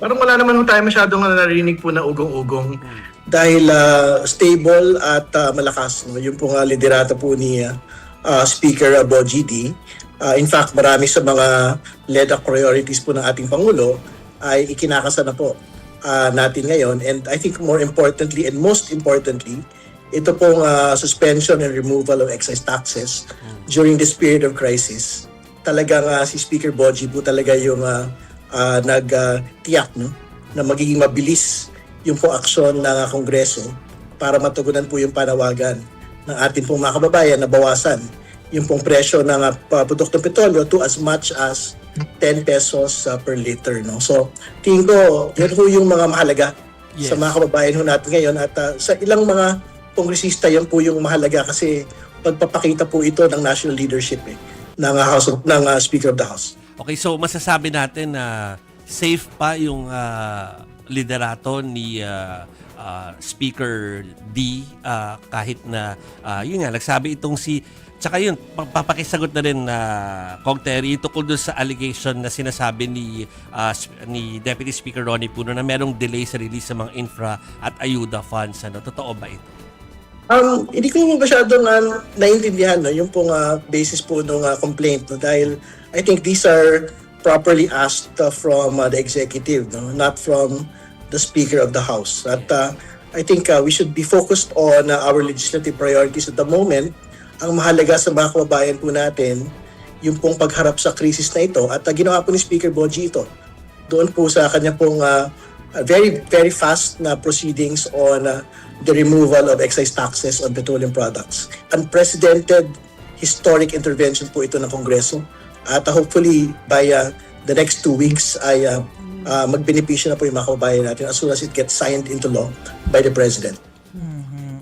Parang wala naman ho tayo masyadong narinig po na ugong-ugong dahil stable at malakas. No? Yung pong liderato po ni Speaker Bogie D. In fact, marami sa mga LEDAC priorities po ng ating Pangulo ay ikinakasa na po natin ngayon. And I think more importantly and most importantly, ito pong suspension and removal of excise taxes during this period of crisis. Talagang si Speaker Bogie po talaga yung nagtiyak no, na magiging mabilis yung po aksyon ng Kongreso para matugunan po yung panawagan ng ating pong mga kababayan na bawasan yung pong presyo ng produktong petrolyo to as much as 10 pesos per liter. No? So, tingin ko, yan po yung mga mahalaga sa mga kababayan ho natin ngayon at sa ilang mga kongresista yan po yung mahalaga kasi pagpapakita po ito ng national leadership ng Speaker of the House. Okay, so masasabi natin na safe pa yung liderato ni Speaker D kahit na yun nga nagsabi itong si tsaka yun papakisagot na rin na Kong Terry tungkol doon sa allegation na sinasabi ni Deputy Speaker Ronnie Puno na merong delay sa release ng mga infra at ayuda funds. Ano, totoo ba ito? Hindi ko masyadong naiintindihan no, yung pong basis po ng complaint no, dahil I think these are properly asked from the executive, no, not from the Speaker of the House. At I think we should be focused on our legislative priorities at the moment. Ang mahalaga sa mga kababayan po natin, yung pong pagharap sa krisis na ito. At ginawa po ni Speaker Bogie ito. Doon po sa kanya pong very, very fast na proceedings on the removal of excise taxes on petroleum products. Unprecedented, historic intervention po ito ng Kongreso. At hopefully by the next 2 weeks ay magbenepisyo na po yung mga kababayan natin as soon as it gets signed into law by the President.